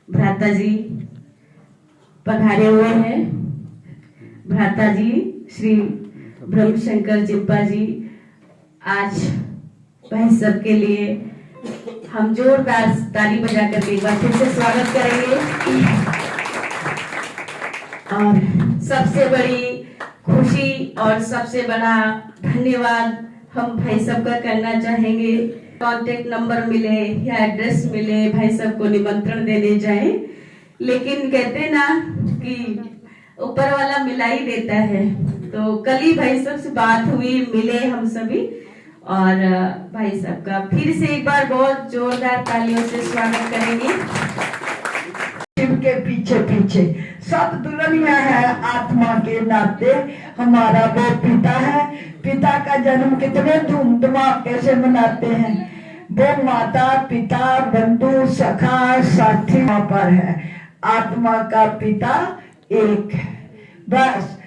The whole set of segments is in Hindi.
भ्राता जी पधारे हुए हैं। भ्राता जी श्री ब्रह्मशंकर जिप्पा जी, आज भाई सबके लिए हम जोरदार ताली बजा करके एक बार फिर से स्वागत करेंगे। और सबसे बड़ी खुशी और सबसे बड़ा धन्यवाद हम भाई सब का करना चाहेंगे। कांटेक्ट नंबर मिले या एड्रेस मिले, भाई सब को निमंत्रण देने जाए, लेकिन कहते ना कि ऊपर वाला मिला ही देता है। तो कल ही भाई सब से बात हुई, मिले हम सभी, और भाई सब का फिर से एक बार बहुत जोरदार तालियों से स्वागत करेंगे। शिव के पीछे पीछे सब दुल्हनिया है आत्मा के नाते। हमारा वो पिता है, पिता का जन्म कितने धूम धमाके से मनाते हैं। वो माता पिता बंधु सखा साथी वहां पर है। आत्मा का पिता एक है, बस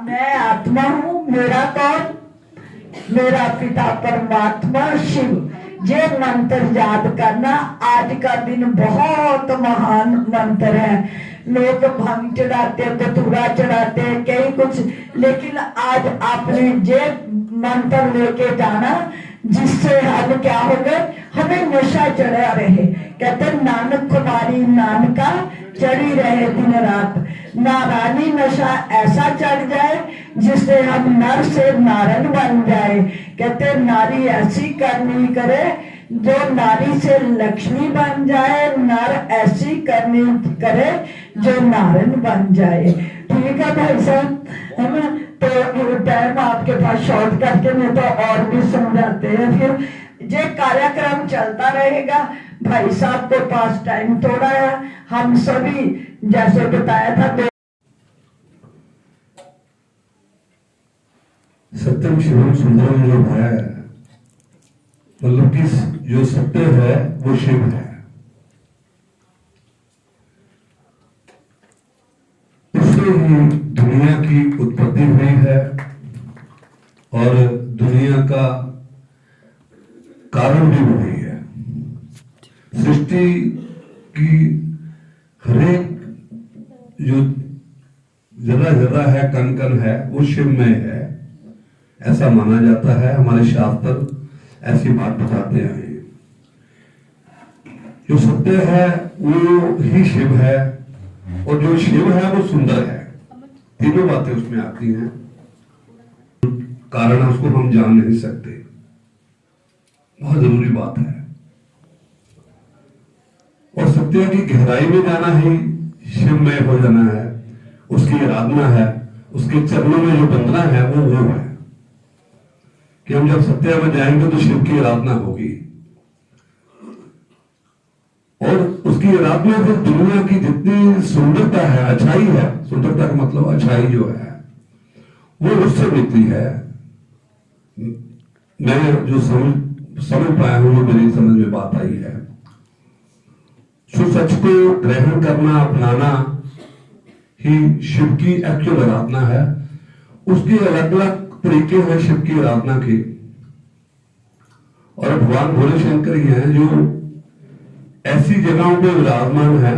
मैं आत्मा हूँ। मेरा कौन? मेरा पिता परमात्मा शिव। ये मंत्र याद करना। आज का दिन बहुत महान मंत्र है। लोग भंग चढ़ाते, धतूरा चढ़ाते, कई कुछ, लेकिन आज आपने ये मंत्र लेके जाना जिससे हम क्या हो गए, हमें नशा चढ़ा रहे। कहते नानक कुमारी नानका चढ़ी रहे दिन रात। नारायणी नशा ऐसा चढ़ जाए जिससे हम नर से नारायण बन जाए। कहते नारी ऐसी करनी करे जो नारी से लक्ष्मी बन जाए, नर ऐसी करनी करे जो नारायण बन जाए। ठीक है भाई साहब, है ना? तो टाइम आपके पास शॉर्ट करके में तो और भी समझाते हैं। फिर ये कार्यक्रम चलता रहेगा। भाई साहब को पास टाइम थोड़ा है, हम सभी जैसे बताया था। सत्यम शिवम सुंदरम जो है, मतलब कि जो सत्य है वो शिव है। उससे ही दुनिया की उत्पत्ति हुई है और दुनिया का कारण भी हुई है। सृष्टि की हरेक जो जरा जरा है, कण कण है, वो शिवमय है, ऐसा माना जाता है। हमारे शास्त्र ऐसी बात बताते हैं। जो सत्य है वो ही शिव है, और जो शिव है वो सुंदर है। तीनों बातें उसमें आती हैं। कारण उसको हम जान नहीं सकते, बहुत जरूरी बात है। और सत्य की गहराई में जाना ही शिवमय हो जाना है। उसकी आराधना है, उसके चरणों में जो बंधना है वो है कि हम जब सत्य में जाएंगे तो शिव की आराधना होगी। और उसकी आराधना फिर दुनिया की जितनी सुंदरता है, अच्छाई है, सुंदरता का मतलब अच्छाई जो है वो उससे मिलती है। मैं जो समझ पाया हूं, जो मेरी समझ में बात आई है, सच को ग्रहण करना, अपनाना ही शिव की एक्चुअल आराधना है। उसकी अलग अलग तरीके हैं शिव की आराधना के, और भगवान भोले शंकर ही हैं जो ऐसी जगहों पे विराजमान है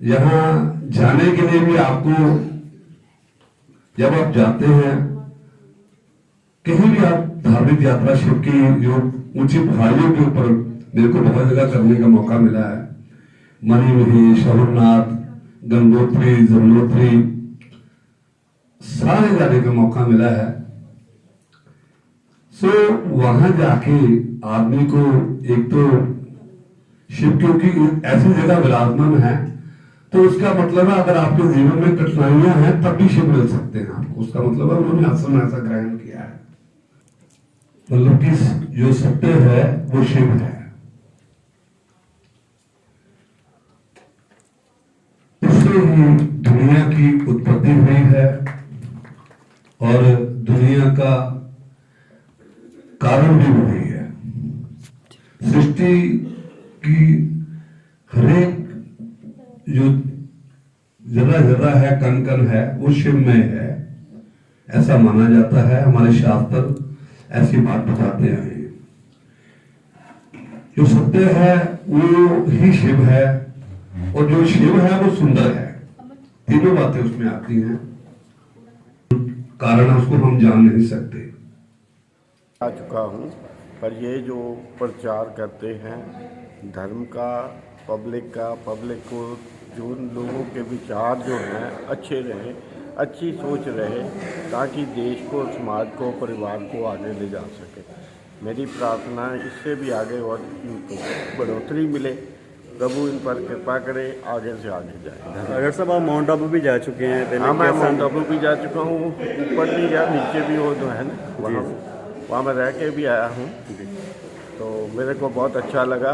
जहां जाने के लिए भी आपको, जब आप जाते हैं कहीं भी, आप धार्मिक यात्रा शिव की जो ऊंची पहाड़ियों के ऊपर, मेरे को बहुत जगह करने का मौका मिला है, मणिमहेश, अमरनाथ, गंगोत्री, जमुनोत्री, सारे जाने का मौका मिला है। सो वहां जाके आदमी को एक तो शिव क्योंकि ऐसी जगह विराजमान है, तो उसका मतलब है अगर आपके जीवन में कठिनाइयां हैं तब भी शिव मिल सकते हैं आपको। उसका मतलब है उन्होंने आश्रम ऐसा ग्रहण किया है। मतलब कि जो सत्य है वो शिव है। उससे ही दुनिया की उत्पत्ति हुई है और दुनिया का कारण भी हुई है। सृष्टि की हरेक जो जरा जरा है, कण कण है, वो शिवमय है, ऐसा माना जाता है। हमारे शास्त्र ऐसी बात बताते हैं। जो सत्य है वो ही शिव है, और जो शिव है वो सुंदर है। तीनों बातें उसमें आती हैं, कारण उसको हम जान नहीं सकते। आ चुका हूँ, पर ये जो प्रचार करते हैं धर्म का, पब्लिक को, जो लोगों के विचार जो हैं अच्छे रहें, अच्छी सोच रहे, ताकि देश को, समाज को, परिवार को आगे ले जा सके। मेरी प्रार्थना है इससे भी आगे और इनको बढ़ोतरी मिले, प्रभु इन पर कृपा करे, आगे से आगे जाए। डॉक्टर साहब, आप माउंट आबू भी जा चुके हैं पहले? हाँ, मैं माउंट आबू भी जा चुका हूँ, ऊपर भी गया, नीचे भी वो जो है ना वहाँ मैं रह के भी आया हूँ। तो मेरे को बहुत अच्छा लगा।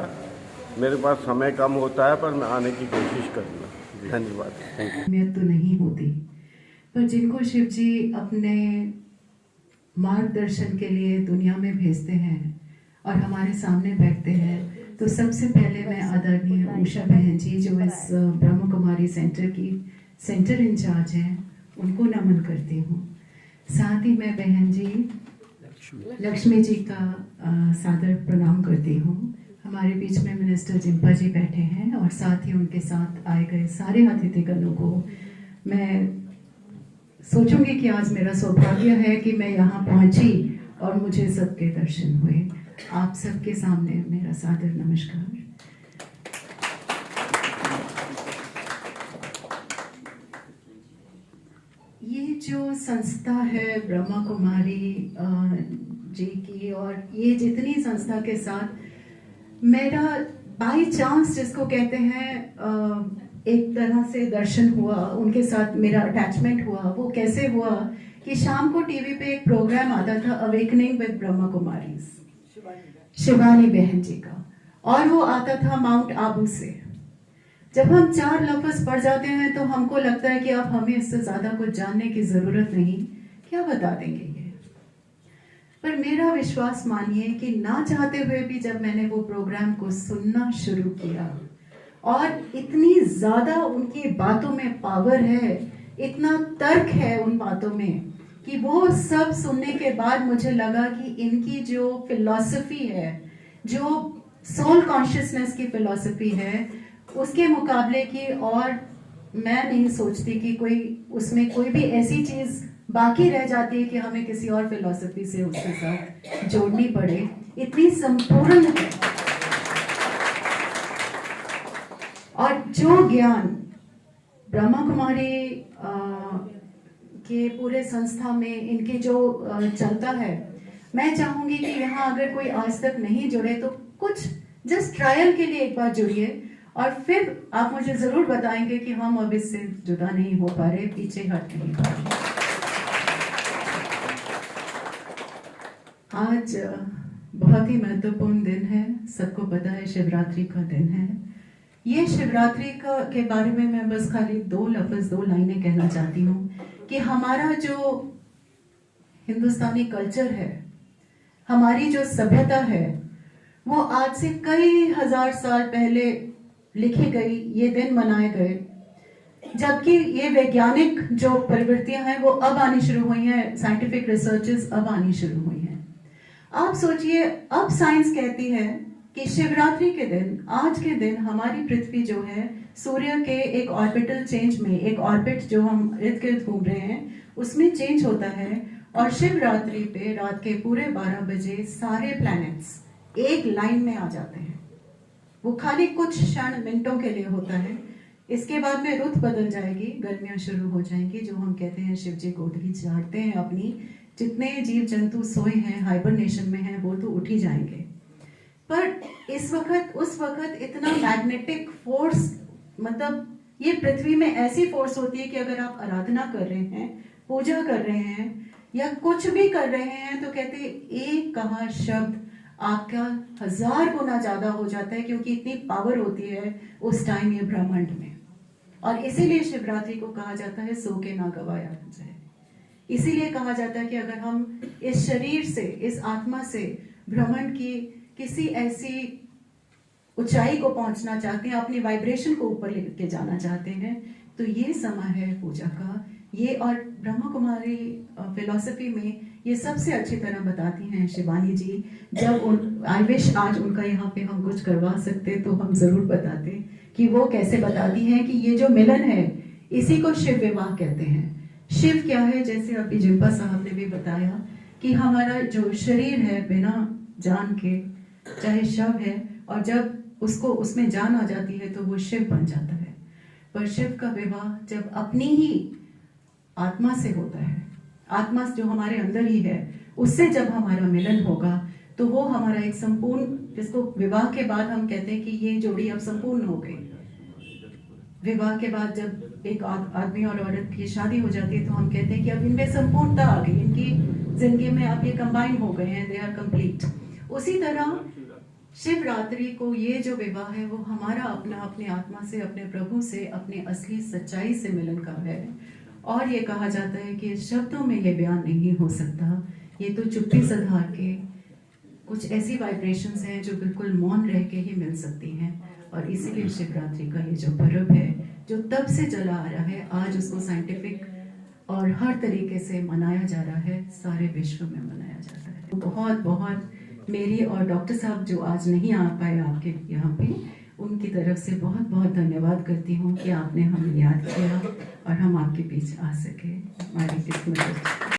मेरे पास समय कम होता है, पर मैं आने की कोशिश करूँगा। धन्यवाद। अहमियत तो नहीं होती, पर जिनको शिव जी अपने मार्गदर्शन के लिए दुनिया में भेजते हैं और हमारे सामने बैठते हैं, तो सबसे पहले मैं आदरणीय उषा बहन जी, जो इस ब्रह्म कुमारी सेंटर की सेंटर इंचार्ज हैं, उनको नमन करती हूँ। साथ ही मैं बहन जी लक्ष्मी जी का सादर प्रणाम करती हूँ। हमारे बीच में मिनिस्टर जिम्पा जी बैठे हैं और साथ ही उनके साथ आए गए सारे अतिथिगणों को मैं सोचूंगी कि आज मेरा सौभाग्य है कि मैं यहाँ पहुँची और मुझे सबके दर्शन हुए। आप सबके सामने मेरा सादर नमस्कार। ये जो संस्था है ब्रह्मा कुमारी जी की, और ये जितनी संस्था के साथ मेरा बाई चांस जिसको कहते हैं एक तरह से दर्शन हुआ, उनके साथ मेरा अटैचमेंट हुआ। वो कैसे हुआ कि शाम को टीवी पे एक प्रोग्राम आता था, अवेकनिंग विद ब्रह्मा कुमारीज, शिवानी बहन जी का, और वो आता था माउंट आबू से। जब हम 4 लफ्ज पढ़ जाते हैं तो हमको लगता है कि अब हमें इससे ज्यादा कुछ जानने की जरूरत नहीं, क्या बता देंगे ये। पर मेरा विश्वास मानिए कि ना चाहते हुए भी जब मैंने वो प्रोग्राम को सुनना शुरू किया, और इतनी ज्यादा उनकी बातों में पावर है, इतना तर्क है उन बातों में, कि वो सब सुनने के बाद मुझे लगा कि इनकी जो फिलॉसफी है, जो सोल कॉन्शियसनेस की फिलॉसफी है, उसके मुकाबले की और मैं नहीं सोचती कि कोई उसमें कोई भी ऐसी चीज बाकी रह जाती है कि हमें किसी और फिलॉसफी से उसके साथ जोड़नी पड़े। इतनी संपूर्ण है, और जो ज्ञान ब्रह्मा कुमारी के पूरे संस्था में इनके जो चलता है, मैं चाहूंगी कि यहाँ अगर कोई आज तक नहीं जुड़े तो कुछ जस्ट ट्रायल के लिए एक बार जुड़िए, और फिर आप मुझे जरूर बताएंगे कि हम अब इससे जुदा नहीं हो पा रहे, पीछे हट नहीं पा रहे। आज बहुत ही महत्वपूर्ण दिन है, सबको पता है शिवरात्रि का दिन है। ये शिवरात्रि का के बारे में मैं बस खाली 2 लाइनें कहना चाहती हूँ कि हमारा जो हिंदुस्तानी कल्चर है, हमारी जो सभ्यता है, वो आज से कई हजार साल पहले लिखी गई, ये दिन मनाए गए, जबकि ये वैज्ञानिक जो प्रवृत्तियां हैं वो अब आनी शुरू हुई हैं, साइंटिफिक रिसर्चेस अब आनी शुरू हुई हैं। आप सोचिए, अब साइंस कहती है कि शिवरात्रि के दिन, आज के दिन, हमारी पृथ्वी जो है सूर्य के एक ऑर्बिटल चेंज में, एक ऑर्बिट जो हम इर्द गिर्द घूम रहे हैं उसमें चेंज होता है, और शिवरात्रि पे रात के पूरे 12 बजे सारे प्लैनेट्स एक लाइन में आ जाते हैं। वो खाली कुछ क्षण, मिनटों के लिए होता है। इसके बाद में रुत बदल जाएगी, गर्मियां शुरू हो जाएंगी, जो हम कहते हैं शिव जी गोदगी चाटते हैं अपनी, जितने जीव जंतु सोए हैं, हाइबरनेशन में हैं, वो तो उठ ही जाएंगे। पर इस वक्त, उस वक्त इतना मैग्नेटिक फोर्स, मतलब ये पृथ्वी में ऐसी फोर्स होती है कि अगर आप आराधना कर रहे हैं, पूजा कर रहे हैं या कुछ भी कर रहे हैं, तो कहते हैं एक कहा शब्द आपका 1000 गुना ज्यादा हो जाता है, क्योंकि इतनी पावर होती है उस टाइम ये ब्रह्मांड में। और इसीलिए शिवरात्रि को कहा जाता है सो के ना गवाया जाए। इसीलिए कहा जाता है कि अगर हम इस शरीर से, इस आत्मा से ब्रह्मांड की किसी ऐसी ऊंचाई को पहुंचना चाहते हैं, अपनी वाइब्रेशन को ऊपर लेके जाना चाहते हैं, तो ये समय है पूजा का। ये और ब्रह्मा कुमारी फिलॉसफी में ये सबसे अच्छी तरह बताती हैं शिवानी जी। जब आई विश आज उनका यहाँ पे हम कुछ करवा सकते तो हम जरूर बताते कि वो कैसे बताती हैं कि ये जो मिलन है इसी को शिव विवाह कहते हैं। शिव क्या है, जैसे अभी जिम्पा साहब ने भी बताया कि हमारा जो शरीर है बिना जान के चाहे शव है, और जब उसको उसमें जान आ जाती है तो वो शिव बन जाता है। पर शिव का विवाह जब अपनी ही आत्मा से होता है, आत्मा जो हमारे अंदर ही है उससे जब हमारा मिलन होगा तो वो हमारा एक संपूर्ण, जिसको विवाह के बाद हम कहते हैं कि ये जोड़ी अब संपूर्ण हो गई। विवाह के बाद जब एक आदमी और औरत की शादी हो जाती है तो हम कहते हैं कि अब इनमें संपूर्णता आ गई, इनकी जिंदगी में अब ये कंबाइन हो गए हैं, दे आर कंप्लीट। उसी तरह शिवरात्रि को ये जो विवाह है वो हमारा अपना अपने आत्मा से, अपने प्रभु से, अपने असली सच्चाई से मिलन का है। और ये कहा जाता है कि शब्दों में ये बयान नहीं हो सकता, ये तो चुप्पी सधार के कुछ ऐसी वाइब्रेशंस हैं जो बिल्कुल मौन रह के ही मिल सकती हैं। और इसीलिए शिवरात्रि का ये जो पर्व है जो तब से चला आ रहा है, आज उसको साइंटिफिक और हर तरीके से मनाया जा रहा है, सारे विश्व में मनाया जाता है। बहुत बहुत मेरी और डॉक्टर साहब जो आज नहीं आ पाए आपके यहाँ पे, उनकी तरफ से बहुत बहुत धन्यवाद करती हूँ कि आपने हमें याद किया और हम आपके बीच आ सके। हमारी किस्मत